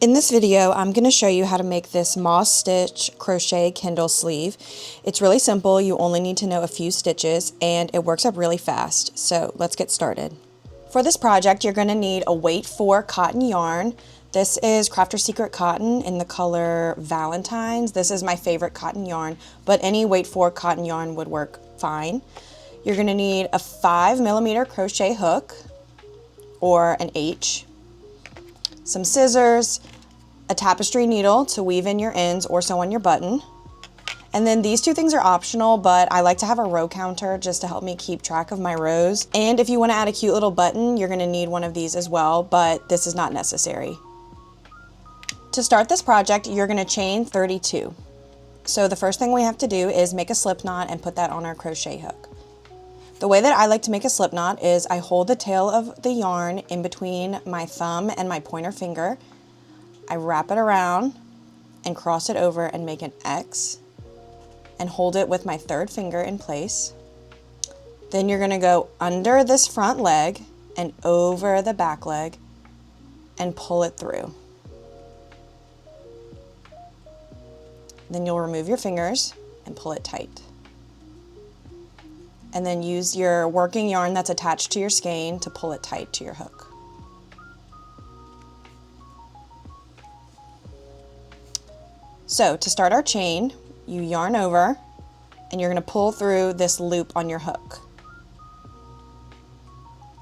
In this video, I'm going to show you how to make this moss stitch crochet Kindle sleeve. It's really simple. You only need to know a few stitches and it works up really fast. So let's get started. For this project, you're going to need a weight 4 cotton yarn. This is Crafter's Secret cotton in the color Valentine's. This is my favorite cotton yarn, but any weight 4 cotton yarn would work fine. You're going to need a 5mm crochet hook or an H, some scissors, a tapestry needle to weave in your ends or sew on your button. And then these two things are optional, but I like to have a row counter just to help me keep track of my rows. And if you want to add a cute little button, you're going to need one of these as well, but this is not necessary. To start this project, you're going to chain 32. So the first thing we have to do is make a slip knot and put that on our crochet hook. The way that I like to make a slip knot is I hold the tail of the yarn in between my thumb and my pointer finger. I wrap it around and cross it over and make an X and hold it with my third finger in place. Then you're going to go under this front leg and over the back leg and pull it through. Then you'll remove your fingers and pull it tight. And then use your working yarn that's attached to your skein to pull it tight to your hook. So to start our chain, you yarn over and you're going to pull through this loop on your hook.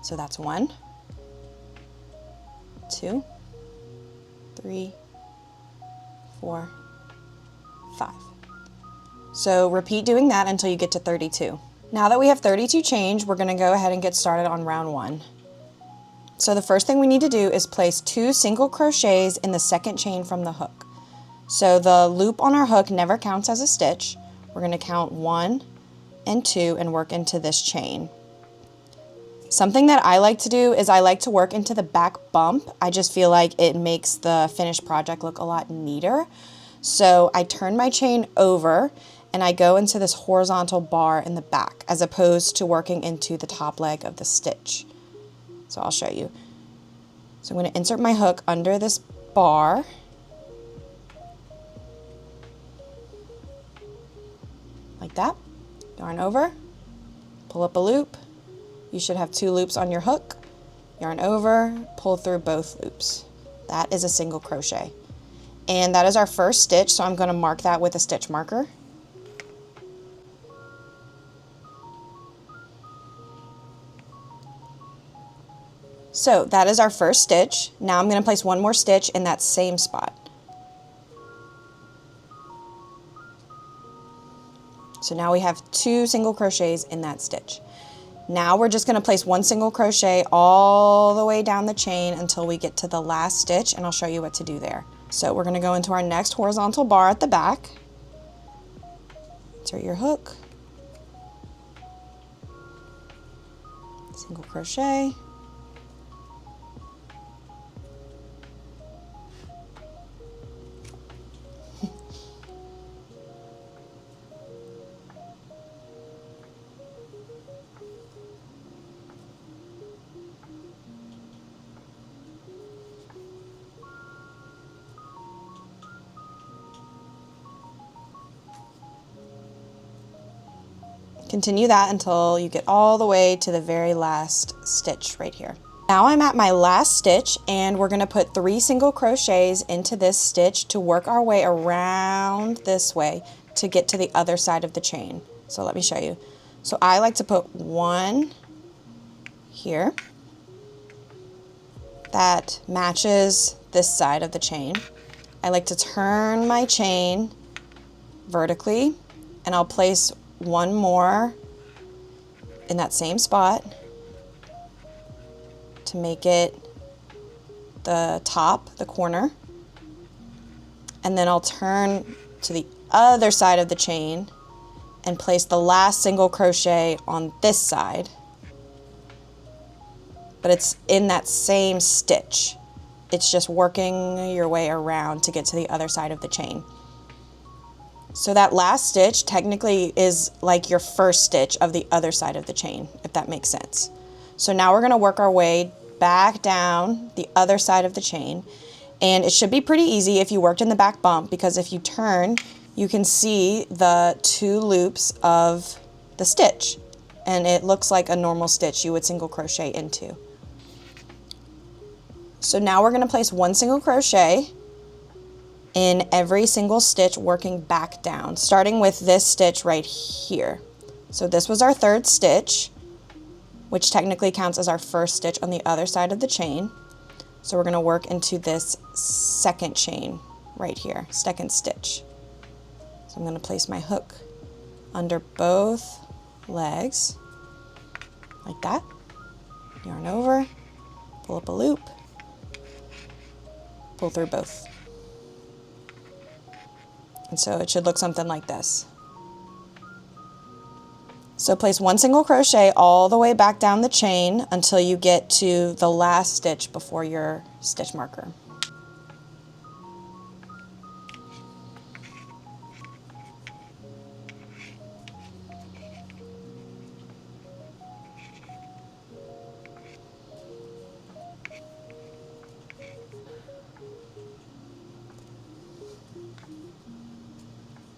So that's 1, 2, 3, 4, 5. So repeat doing that until you get to 32. Now that we have 32 chains, we're going to go ahead and get started on round 1. So the first thing we need to do is place 2 single crochets in the second chain from the hook. So the loop on our hook never counts as a stitch. We're going to count 1 and 2 and work into this chain. Something that I like to do is I like to work into the back bump. I just feel like it makes the finished project look a lot neater. So I turn my chain over and I go into this horizontal bar in the back as opposed to working into the top leg of the stitch. So I'll show you. So I'm going to insert my hook under this bar. Like that. Yarn over, pull up a loop. You should have 2 loops on your hook. Yarn over, pull through both loops. That is a single crochet. And that is our first stitch, so I'm going to mark that with a stitch marker. So that is our first stitch. Now I'm going to place one more stitch in that same spot. So now we have 2 single crochets in that stitch. Now we're just going to place 1 single crochet all the way down the chain until we get to the last stitch, and I'll show you what to do there. So we're going to go into our next horizontal bar at the back. Insert your hook. Single crochet. Continue that until you get all the way to the very last stitch right here. Now I'm at my last stitch and we're going to put 3 single crochets into this stitch to work our way around this way to get to the other side of the chain. So let me show you. So I like to put 1 here that matches this side of the chain. I like to turn my chain vertically and I'll place 1 more in that same spot to make it the top, the corner. And then I'll turn to the other side of the chain and place the last single crochet on this side. But it's in that same stitch. It's just working your way around to get to the other side of the chain. So that last stitch technically is like your first stitch of the other side of the chain, if that makes sense. So now we're going to work our way back down the other side of the chain, And it should be pretty easy if you worked in the back bump, because if you turn, you can see the 2 loops of the stitch, and it looks like a normal stitch you would single crochet into. So now we're going to place 1 single crochet in every single stitch, working back down, starting with this stitch right here. So this was our 3rd stitch, which technically counts as our 1st stitch on the other side of the chain. So we're going to work into this 2nd chain right here, 2nd stitch. So I'm going to place my hook under both legs like that, yarn over, pull up a loop, pull through both. And so it should look something like this. So place 1 single crochet all the way back down the chain until you get to the last stitch before your stitch marker.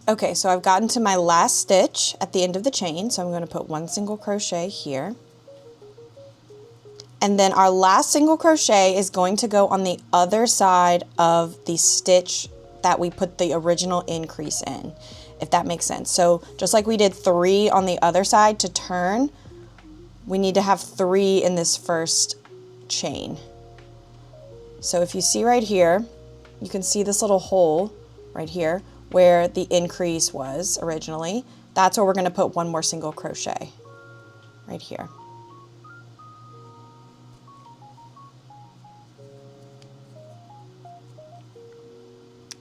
Okay, so I've gotten to my last stitch at the end of the chain, so I'm going to put 1 single crochet here. And then our last single crochet is going to go on the other side of the stitch that we put the original increase in, if that makes sense. So just like we did 3 on the other side to turn, we need to have 3 in this first chain. So if you see right here, you can see this little hole right here where the increase was originally. That's where we're going to put 1 more single crochet right here.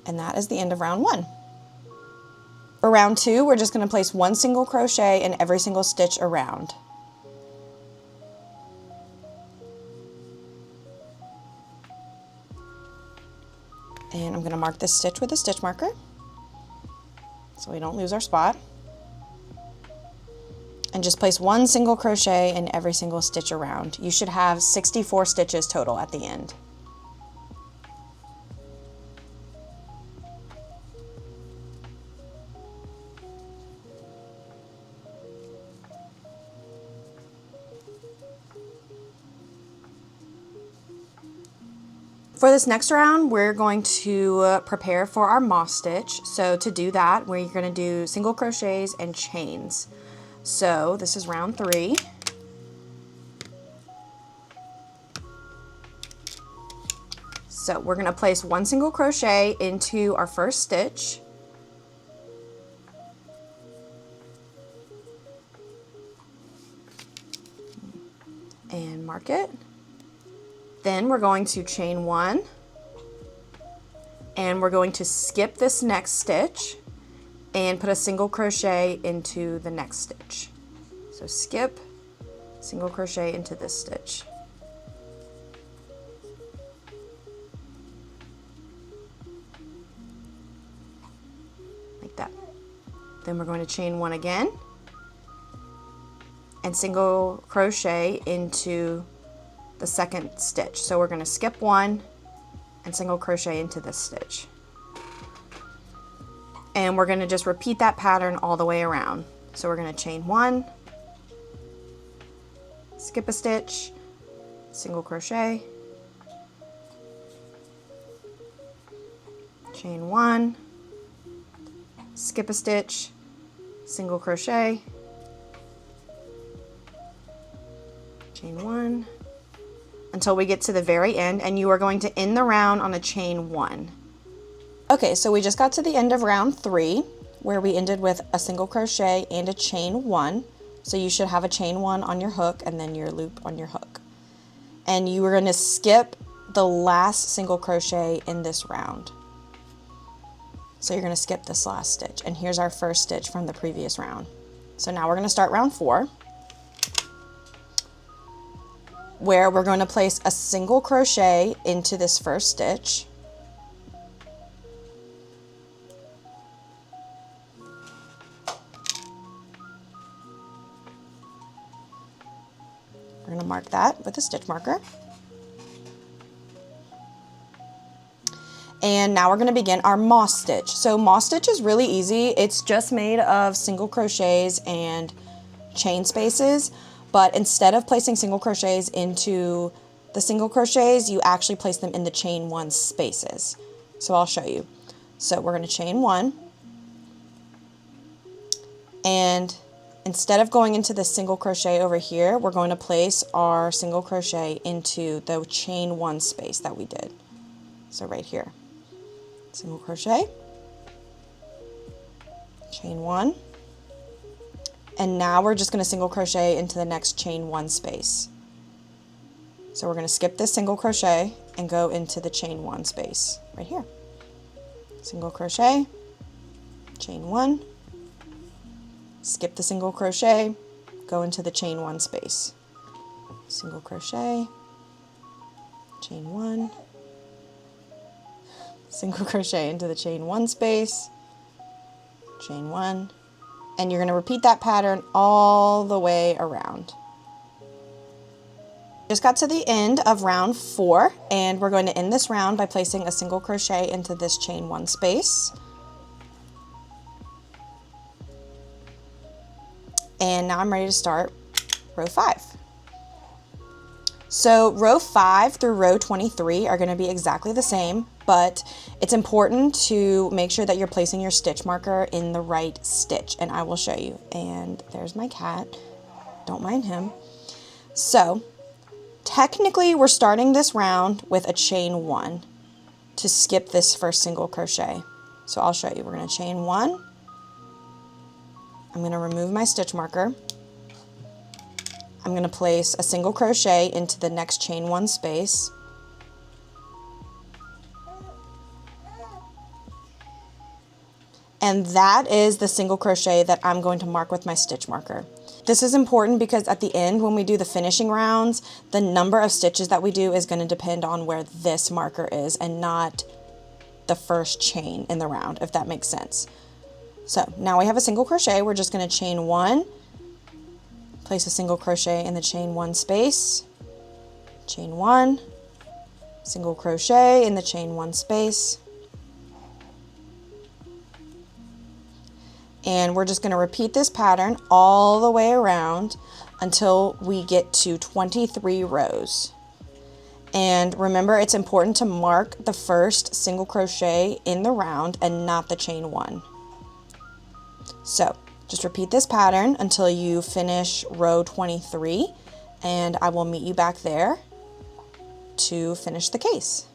And that is the end of round 1. For round 2, we're just going to place 1 single crochet in every single stitch around. And I'm going to mark this stitch with a stitch marker so we don't lose our spot. And just place 1 single crochet in every single stitch around. You should have 64 stitches total at the end. For this next round, we're going to prepare for our moss stitch. So to do that, we're going to do single crochets and chains. So this is round 3. So we're going to place 1 single crochet into our first stitch. And mark it. Then we're going to chain 1, and we're going to skip this next stitch and put a single crochet into the next stitch. So skip, single crochet into this stitch. Like that. Then we're going to chain 1 again and single crochet into the second stitch. So we're going to skip 1 and single crochet into this stitch. And we're going to just repeat that pattern all the way around. So we're going to chain 1, skip a stitch, single crochet, chain 1, skip a stitch, single crochet, chain 1, until we get to the very end, and you are going to end the round on a chain 1. Okay, so we just got to the end of round 3, where we ended with a single crochet and a chain 1. So you should have a chain 1 on your hook and then your loop on your hook. And you are going to skip the last single crochet in this round. So you're going to skip this last stitch, and here's our first stitch from the previous round. So now we're going to start round 4. Where we're going to place a single crochet into this first stitch. We're going to mark that with a stitch marker. And now we're going to begin our moss stitch. So moss stitch is really easy. It's just made of single crochets and chain spaces, but instead of placing single crochets into the single crochets, you actually place them in the chain one spaces. So I'll show you. So we're going to chain one, and instead of going into the single crochet over here, we're going to place our single crochet into the chain one space that we did. So right here, single crochet, chain one, and now we're just going to single crochet into the next chain one space. So we're going to skip this single crochet and go into the chain one space right here. Single crochet, chain one, skip the single crochet, go into the chain one space. Single crochet, chain one, single crochet into the chain one space, chain one, and you're going to repeat that pattern all the way around. Just got to the end of round 4, and we're going to end this round by placing a single crochet into this chain one space. And now I'm ready to start row 5. So row 5 through row 23 are going to be exactly the same, but it's important to make sure that you're placing your stitch marker in the right stitch, and I will show you. And there's my cat, don't mind him. So technically we're starting this round with a chain one to skip this first single crochet. So I'll show you. We're going to chain one. I'm going to remove my stitch marker. I'm going to place a single crochet into the next chain one space. And that is the single crochet that I'm going to mark with my stitch marker. This is important because at the end, when we do the finishing rounds, the number of stitches that we do is going to depend on where this marker is and not the first chain in the round, if that makes sense. So now we have a single crochet. We're just going to chain one, place a single crochet in the chain one space, chain one, single crochet in the chain one space, and we're just going to repeat this pattern all the way around until we get to 23 rows. And remember, it's important to mark the first single crochet in the round and not the chain one. So just repeat this pattern until you finish row 23, and I will meet you back there to finish the case.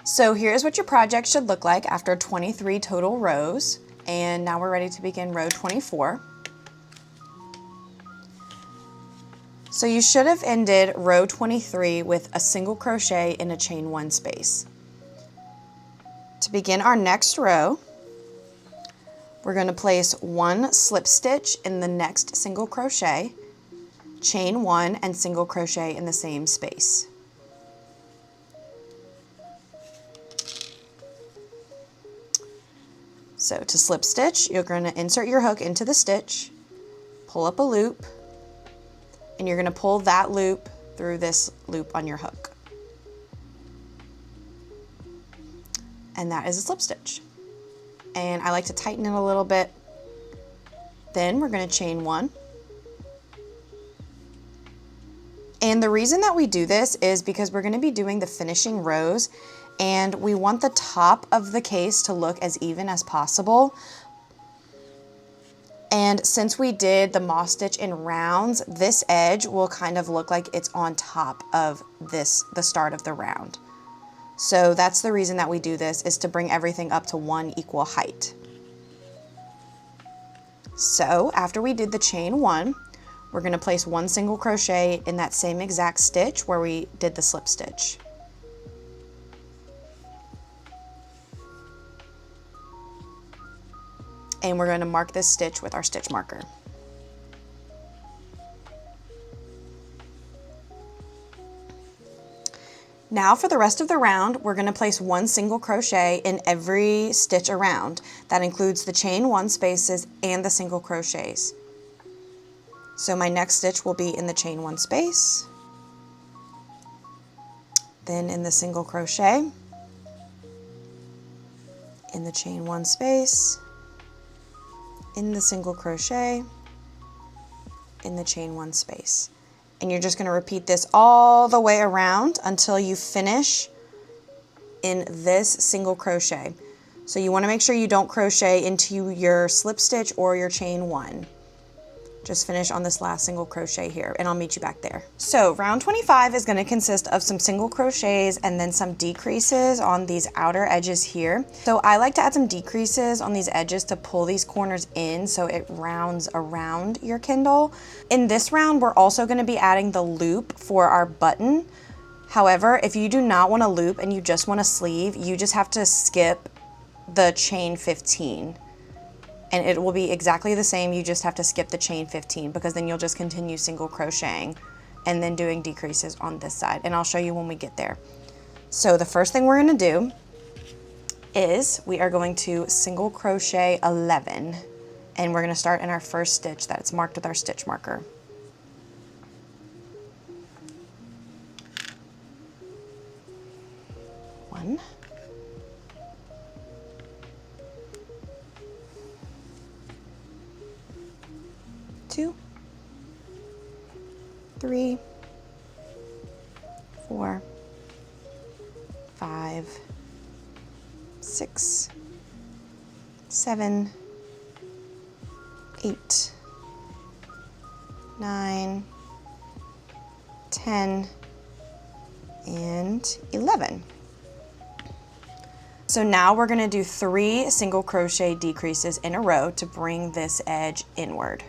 So here's what your project should look like after 23 total rows, and now we're ready to begin row 24. So you should have ended row 23 with a single crochet in a chain one space. To begin our next row, we're going to place one slip stitch in the next single crochet, chain one, and single crochet in the same space. So to slip stitch, you're going to insert your hook into the stitch, pull up a loop, and you're going to pull that loop through this loop on your hook. And that is a slip stitch. And I like to tighten it a little bit. Then we're going to chain one. And the reason that we do this is because we're going to be doing the finishing rows, and we want the top of the case to look as even as possible. And since we did the moss stitch in rounds, this edge will kind of look like it's on top of the start of the round. So that's the reason that we do this, is to bring everything up to one equal height. So after we did the chain 1, we're going to place 1 single crochet in that same exact stitch where we did the slip stitch. And we're going to mark this stitch with our stitch marker. Now for the rest of the round, we're going to place 1 single crochet in every stitch around. That includes the chain 1 spaces and the single crochets. So my next stitch will be in the chain 1 space, then in the single crochet, in the chain 1 space, in the single crochet, in the chain 1 space. And you're just going to repeat this all the way around until you finish in this single crochet. So you want to make sure you don't crochet into your slip stitch or your chain 1. Just finish on this last single crochet here, and I'll meet you back there. So round 25 is going to consist of some single crochets and then some decreases on these outer edges here. So I like to add some decreases on these edges to pull these corners in so it rounds around your Kindle. In this round, we're also going to be adding the loop for our button. However, if you do not want a loop and you just want a sleeve, you just have to skip the chain 15. And it will be exactly the same, you just have to skip the chain 15, because then you'll just continue single crocheting and then doing decreases on this side. And I'll show you when we get there. So the first thing we're going to do is we are going to single crochet 11, and we're going to start in our first stitch that's marked with our stitch marker. One, 2, 3, 4, 5, 6, 7, 8, 9, 10, and 11. So now we're going to do 3 single crochet decreases in a row to bring this edge inward.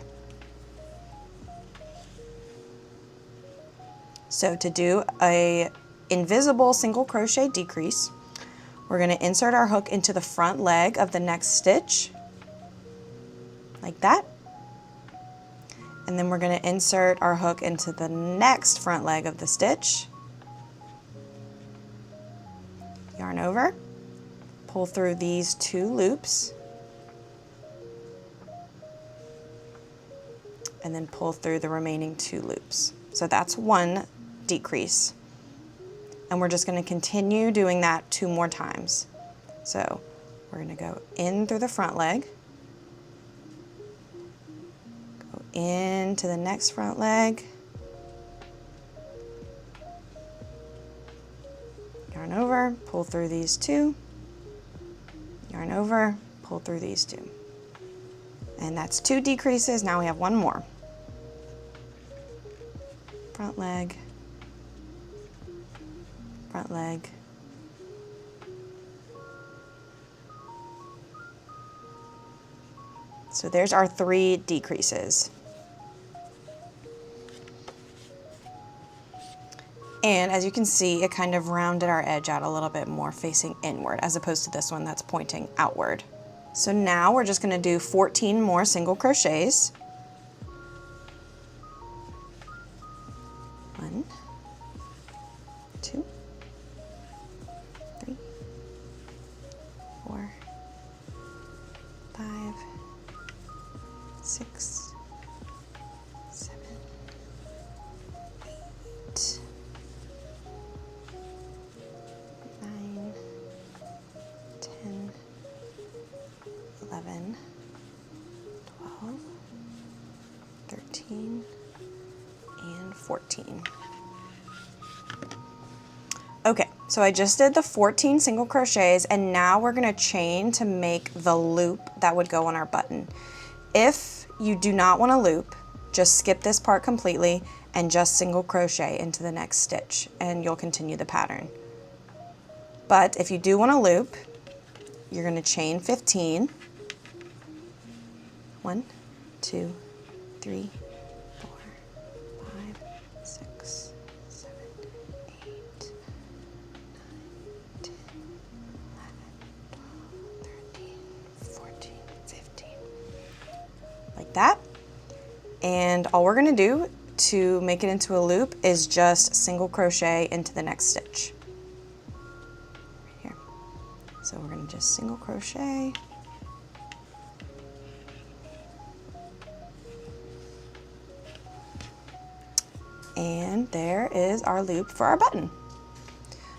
So to do a invisible single crochet decrease, we're going to insert our hook into the front leg of the next stitch, like that. And then we're going to insert our hook into the next front leg of the stitch, yarn over, pull through these 2 loops, and then pull through the remaining 2 loops. So that's 1 decrease. And we're just going to continue doing that 2 more times. So we're going to go in through the front leg, go into the next front leg, yarn over, pull through these 2, yarn over, pull through these 2. And that's 2 decreases. Now we have 1 more. Front leg, front leg, so there's our 3 decreases. And as you can see, it kind of rounded our edge out a little bit more facing inward, as opposed to this one that's pointing outward. So now we're just going to do 14 more single crochets. 1, 2, 3, 4, 5, 6, 7, 8, 9, 10, 11, 12, 13, and 14. Okay, so I just did the 14 single crochets, and now we're going to chain to make the loop that would go on our button. If you do not want to loop. Just skip this part completely and just single crochet into the next stitch, and you'll continue the pattern. But if you do want to loop, you're going to chain 15. 1, 2, 3, 4, 5, 6, 7, 8, 9, 10, 11, 12, 13, 14, 15. Like that. And all we're going to do to make it into a loop is just single crochet into the next stitch. Right here. So we're going to just single crochet. And there is our loop for our button.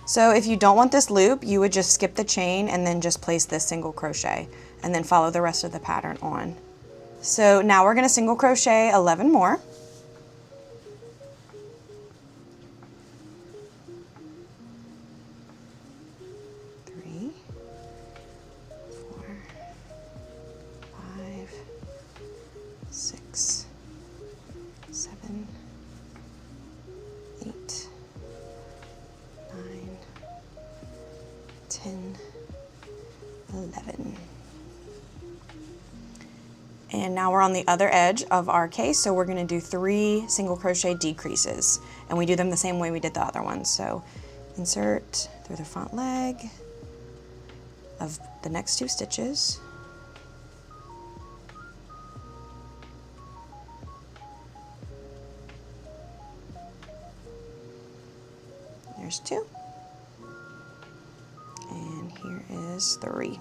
So if you don't want this loop, you would just skip the chain and then just place this single crochet and then follow the rest of the pattern on. So now we're going to single crochet 11 more. 3, 4, 5, 6, 7, 8, 9, 10, 11. And now we're on the other edge of our case, so we're going to do 3 single crochet decreases, and we do them the same way we did the other ones. So insert through the front leg of the next 2 stitches. There's 2, and here is 3.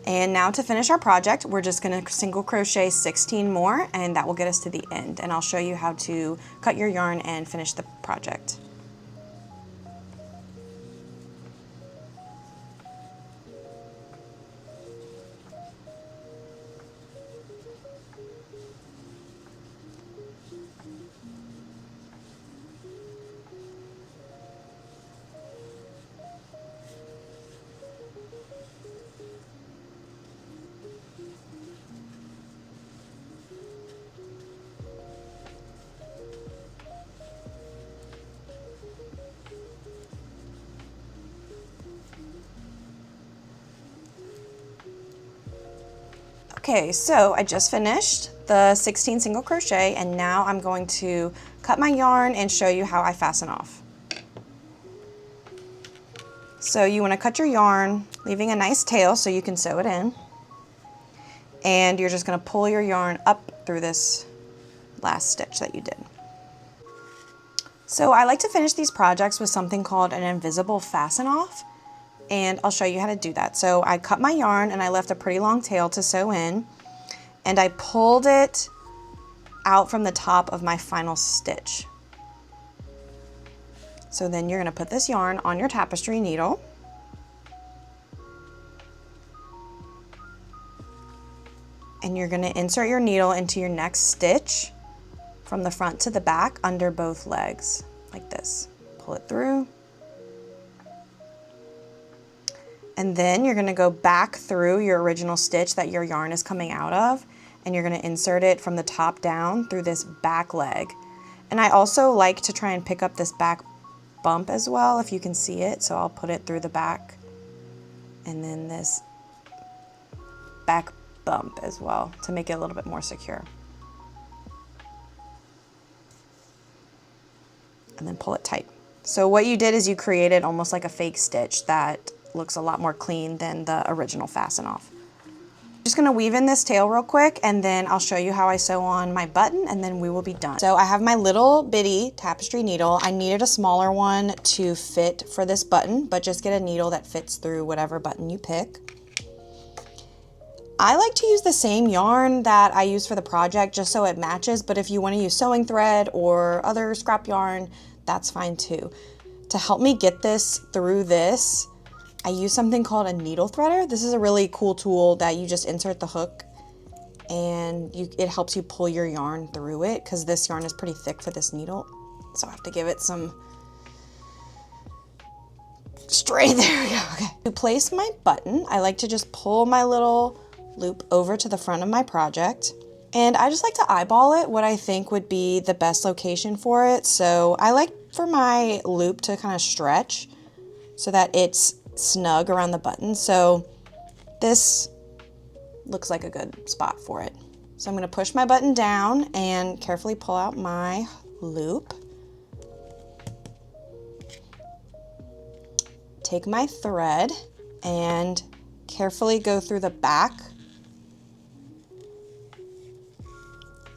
And now to finish our project, we're just going to single crochet 16 more, and that will get us to the end. And I'll show you how to cut your yarn and finish the project. Okay, so I just finished the 16 single crochet, and now I'm going to cut my yarn and show you how I fasten off. So you want to cut your yarn, leaving a nice tail so you can sew it in. And you're just going to pull your yarn up through this last stitch that you did. So I like to finish these projects with something called an invisible fasten off. And I'll show you how to do that. So I cut my yarn and I left a pretty long tail to sew in, and I pulled it out from the top of my final stitch. So then you're going to put this yarn on your tapestry needle, and you're going to insert your needle into your next stitch from the front to the back under both legs, like this. Pull it through. And then you're going to go back through your original stitch that your yarn is coming out of, and you're going to insert it from the top down through this back leg. And I also like to try and pick up this back bump as well, if you can see it. So I'll put it through the back, and then this back bump as well to make it a little bit more secure. And then pull it tight. So what you did is you created almost like a fake stitch that looks a lot more clean than the original fasten off. I'm just going to weave in this tail real quick, and then I'll show you how I sew on my button, and then we will be done. So I have my little bitty tapestry needle. I needed a smaller one to fit for this button, but just get a needle that fits through whatever button you pick. I like to use the same yarn that I use for the project just so it matches, but if you want to use sewing thread or other scrap yarn, that's fine too. To help me get this through this, I use something called a needle threader. This is a really cool tool that you just insert the hook, and it helps you pull your yarn through it, because this yarn is pretty thick for this needle. So I have to give it some straight, there we go, okay. To place my button, I like to just pull my little loop over to the front of my project. And I just like to eyeball it, what I think would be the best location for it. So I like for my loop to kind of stretch so that it's snug around the button. So this looks like a good spot for it. So I'm going to push my button down and carefully pull out my loop. Take my thread and carefully go through the back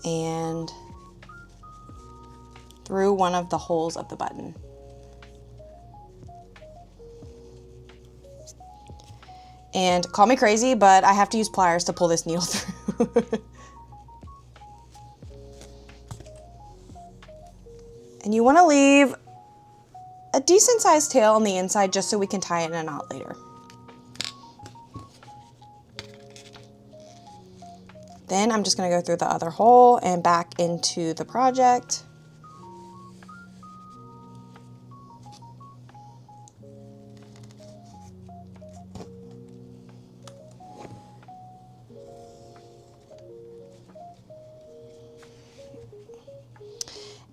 and through one of the holes of the button. And call me crazy, but I have to use pliers to pull this needle through. And you want to leave a decent sized tail on the inside just so we can tie it in a knot later. Then I'm just going to go through the other hole and back into the project.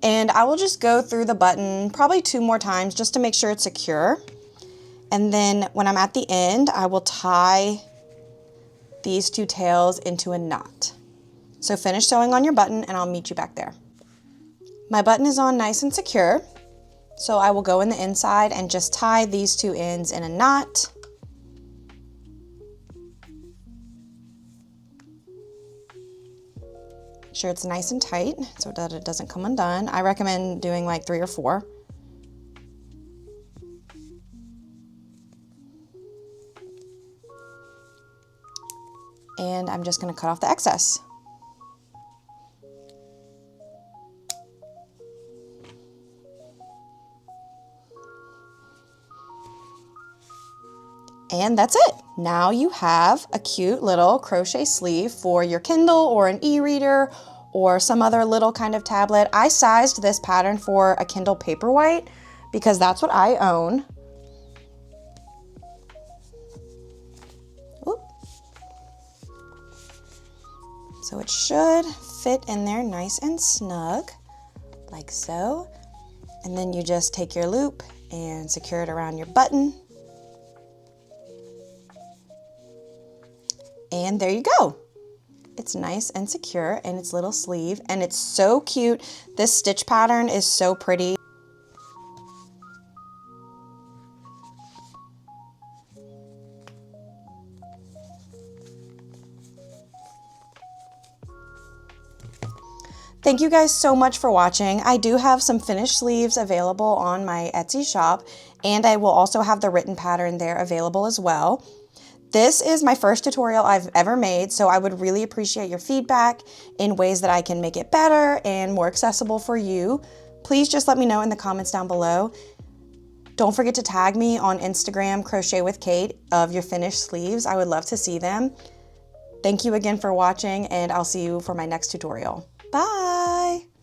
And I will just go through the button probably 2 more times just to make sure it's secure. And then when I'm at the end, I will tie these 2 tails into a knot. So finish sewing on your button and I'll meet you back there. My button is on nice and secure. So I will go in the inside and just tie these 2 ends in a knot. Make sure it's nice and tight so that it doesn't come undone. I recommend doing like 3 or 4. And I'm just going to cut off the excess. And that's it. Now you have a cute little crochet sleeve for your Kindle or an e-reader or some other little kind of tablet. I sized this pattern for a Kindle Paperwhite because that's what I own. Oop. So it should fit in there nice and snug, like so. And then you just take your loop and secure it around your button. And there you go. It's nice and secure in its little sleeve, and it's so cute. This stitch pattern is so pretty. Thank you guys so much for watching. I do have some finished sleeves available on my Etsy shop, and I will also have the written pattern there available as well. This is my first tutorial I've ever made, so I would really appreciate your feedback in ways that I can make it better and more accessible for you. Please just let me know in the comments down below. Don't forget to tag me on Instagram, Crochet with Kate, of your finished sleeves. I would love to see them. Thank you again for watching, and I'll see you for my next tutorial. Bye!